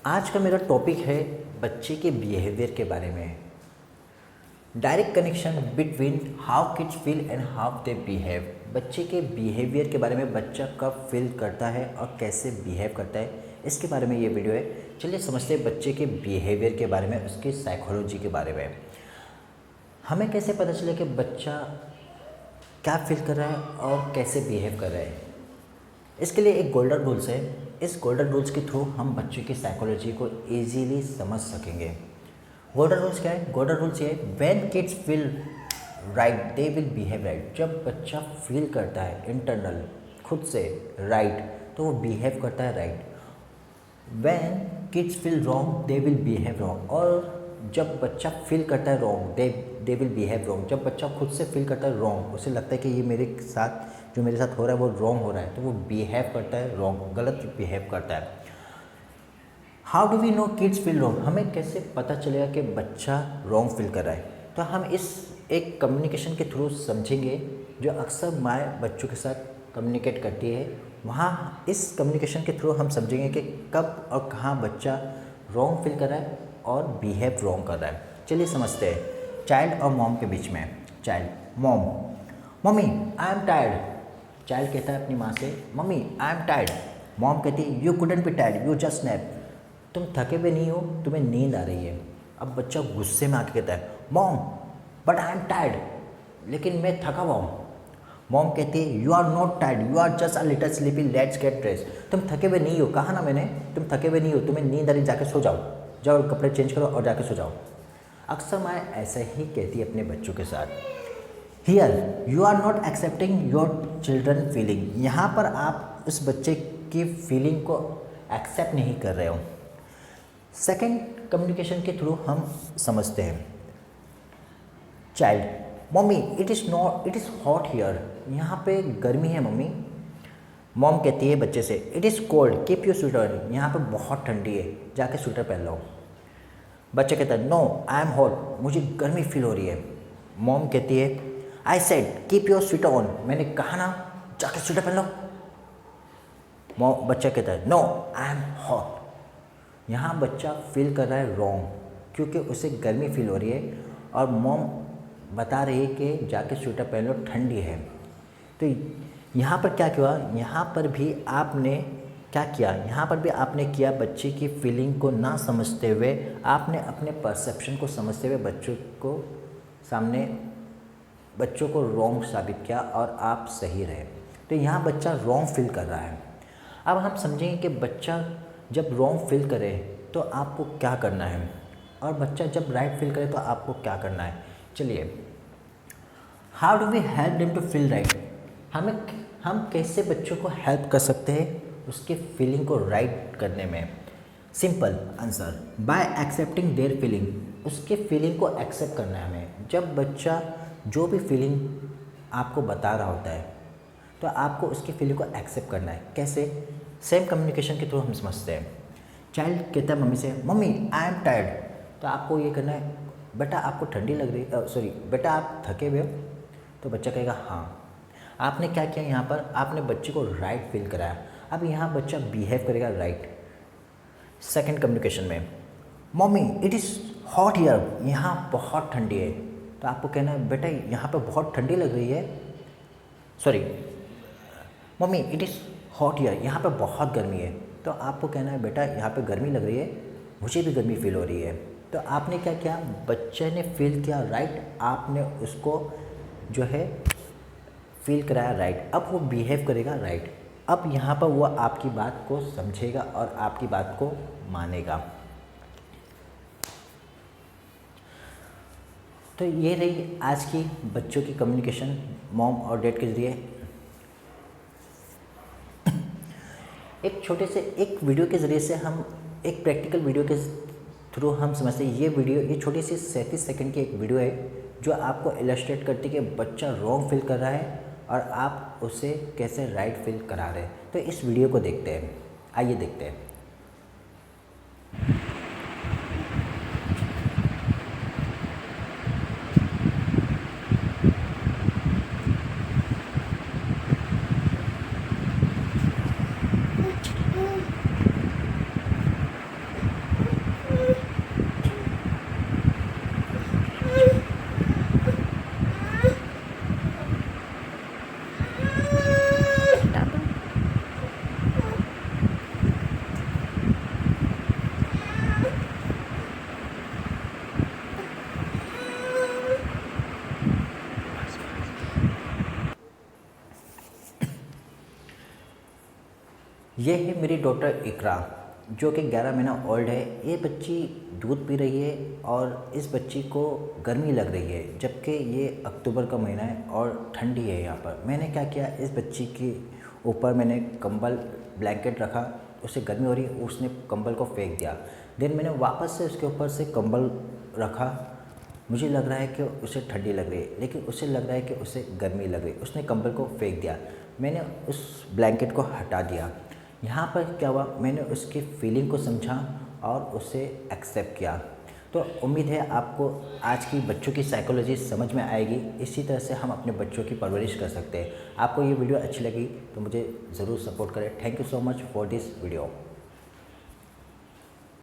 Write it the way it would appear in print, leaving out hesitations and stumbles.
आज का मेरा टॉपिक है बच्चे के बिहेवियर के बारे में। Direct connection between how kids feel and how they behave. बच्चे के बिहेवियर के बारे में, बच्चा कब फील करता है और कैसे बिहेव करता है, इसके बारे में ये वीडियो है। चलिए समझते हैं बच्चे के बिहेवियर के बारे में, उसकी साइकोलॉजी के बारे में। हमें कैसे पता चले कि बच्चा क्या फील कर रहा है और कैसे बिहेव कर रहा है। इसके लिए एक गोल्डन रूल्स है। इस गोल्डन रूल्स के थ्रू हम बच्चे की साइकोलॉजी को ईजीली समझ सकेंगे। गोल्डन रूल्स क्या है? गोल्डन रूल्स ये है, when kids feel right they will behave right. जब बच्चा फील करता है इंटरनल खुद से राइट, तो वो बिहेव करता है right. When kids feel wrong they will behave wrong. और जब बच्चा फील करता है wrong they will behave wrong. जब बच्चा खुद से फील करता है रॉन्ग, उसे लगता है कि ये मेरे साथ जो मेरे साथ हो रहा है वो रॉन्ग हो रहा है, तो वो बिहेव करता है रॉन्ग, गलत बिहेव करता है। How do we know kids feel wrong? हमें कैसे पता चलेगा कि बच्चा रॉन्ग फील कर रहा है? तो हम इस एक कम्युनिकेशन के थ्रू समझेंगे जो अक्सर माँ बच्चों के साथ कम्युनिकेट करती है। वहाँ इस कम्युनिकेशन के थ्रू हम समझेंगे कि कब और कहाँ बच्चा रॉन्ग फील कर रहा है और बिहेव रॉन्ग कर रहा है। चलिए समझते हैं। चाइल्ड और मॉम के बीच में। Child, mom, mummy I am tired. Child कहता है अपनी माँ से, mummy I am tired. Mom कहती है, you couldn't be tired, you just snap. तुम थके हुए नहीं हो, तुम्हें नींद आ रही है। अब बच्चा गुस्से में आके कहता है, mom but I am tired, लेकिन मैं थका हुआ हूँ। मॉम कहती है, you are not tired, you are just a little sleepy, let's get rest. तुम थके हुए नहीं हो, कहा ना मैंने, तुम थके हुए नहीं हो, तुम्हें नींद आ रही, जाके सो जाओ, जाओ कपड़े चेंज करो और जाके सो जाओ। अक्सर माँ ऐसा ही कहती है अपने बच्चों के साथ। Here you are not accepting your children feeling. यहाँ पर आप उस बच्चे की फीलिंग को एक्सेप्ट नहीं कर रहे हो। सेकेंड कम्युनिकेशन के थ्रू हम समझते हैं। Child, mummy it is hot here. यहाँ पे गर्मी है मम्मी। मॉम कहती है बच्चे से, it is cold, keep your sweater. यहाँ पे बहुत ठंडी है, जाके स्वेटर पहन लो। बच्चा कहता है, नो आई एम हॉट, मुझे गर्मी फील हो रही है। मॉम कहती है, I said keep your sweater on. मैंने कहा ना, जाके स्वेटर पहन लो। बच्चा कहता है, नो आई एम हॉट। यहाँ बच्चा फील कर रहा है रॉन्ग, क्योंकि उसे गर्मी फील हो रही है और मॉम बता रही है कि जाके स्वेटर पहन लो, ठंडी है। तो यहाँ पर क्या किया? यहाँ पर भी आपने क्या किया? यहाँ पर भी आपने किया, बच्चे की फीलिंग को ना समझते हुए आपने अपने परसेप्शन को समझते हुए बच्चों को रॉन्ग साबित किया और आप सही रहे। तो यहाँ बच्चा रॉन्ग फील कर रहा है। अब हम समझेंगे कि बच्चा जब रॉन्ग फील करे तो आपको क्या करना है, और बच्चा जब राइट फील करे तो आपको क्या करना है। चलिए, how do we help them to feel right? हम कैसे बच्चों को हेल्प कर सकते हैं उसके फीलिंग को राइट करने में? Simple answer, by accepting their feeling. उसके फीलिंग को एक्सेप्ट करना है हमें। जब बच्चा जो भी फीलिंग आपको बता रहा होता है तो आपको उसकी फीलिंग को एक्सेप्ट करना है। कैसे? सेम कम्युनिकेशन के थ्रू हम समझते हैं। चाइल्ड कहता है मम्मी से, मम्मी आई एम टायर्ड। तो आपको ये करना है, बेटा आपको ठंडी लग रही है, सॉरी बेटा आप थके हुए हो? तो बच्चा कहेगा हाँ। आपने क्या किया? यहाँ पर आपने बच्चे को राइट फील कराया। अब यहाँ बच्चा बिहेव करेगा राइट। सेकेंड कम्युनिकेशन में, mummy it is hot here, यहाँ बहुत ठंडी है। तो आपको कहना है, बेटा यहाँ पे बहुत ठंडी लग रही है, sorry mummy it is hot here, यहाँ पे बहुत गर्मी है। तो आपको कहना है, बेटा यहाँ पे गर्मी लग रही है, मुझे भी गर्मी फील हो रही है। तो आपने क्या किया? बच्चे ने फील किया राइट, आपने उसको जो है फील कराया राइट। अब वो बिहेव करेगा राइट। अब यहाँ पर वो आपकी बात को समझेगा और आपकी बात को मानेगा। तो ये रही आज की बच्चों की कम्युनिकेशन मॉम और डैड के ज़रिए। एक छोटे से एक वीडियो के ज़रिए से हम एक प्रैक्टिकल वीडियो के थ्रू हम समझते हैं। ये छोटी सी 37 सेकंड की एक वीडियो है जो आपको इलस्ट्रेट करती है कि बच्चा रॉन्ग फील कर रहा है और आप उसे कैसे राइट फील करा रहे हैं। तो इस वीडियो को देखते हैं, आइए देखते हैं। ये है मेरी डॉटर इकरा, जो कि 11 महीना ओल्ड है। ये बच्ची दूध पी रही है और इस बच्ची को गर्मी लग रही है, जबकि ये अक्टूबर का महीना है और ठंडी है यहाँ पर। मैंने क्या किया, इस बच्ची के ऊपर मैंने कंबल ब्लैंकेट रखा, उसे गर्मी हो रही है, उसने कंबल को फेंक दिया। देन मैंने वापस से उसके ऊपर से कंबल रखा। मुझे लग रहा है कि उसे ठंडी लग रही है, लेकिन उसे लग रहा है कि उसे गर्मी लग रही है। उसने कंबल को फेंक दिया, मैंने उस ब्लैंकेट को हटा दिया। यहाँ पर क्या हुआ, मैंने उसकी फीलिंग को समझा और उसे एक्सेप्ट किया। तो उम्मीद है आपको आज की बच्चों की साइकोलॉजी समझ में आएगी। इसी तरह से हम अपने बच्चों की परवरिश कर सकते हैं। आपको ये वीडियो अच्छी लगी तो मुझे ज़रूर सपोर्ट करें। Thank you so much for this video.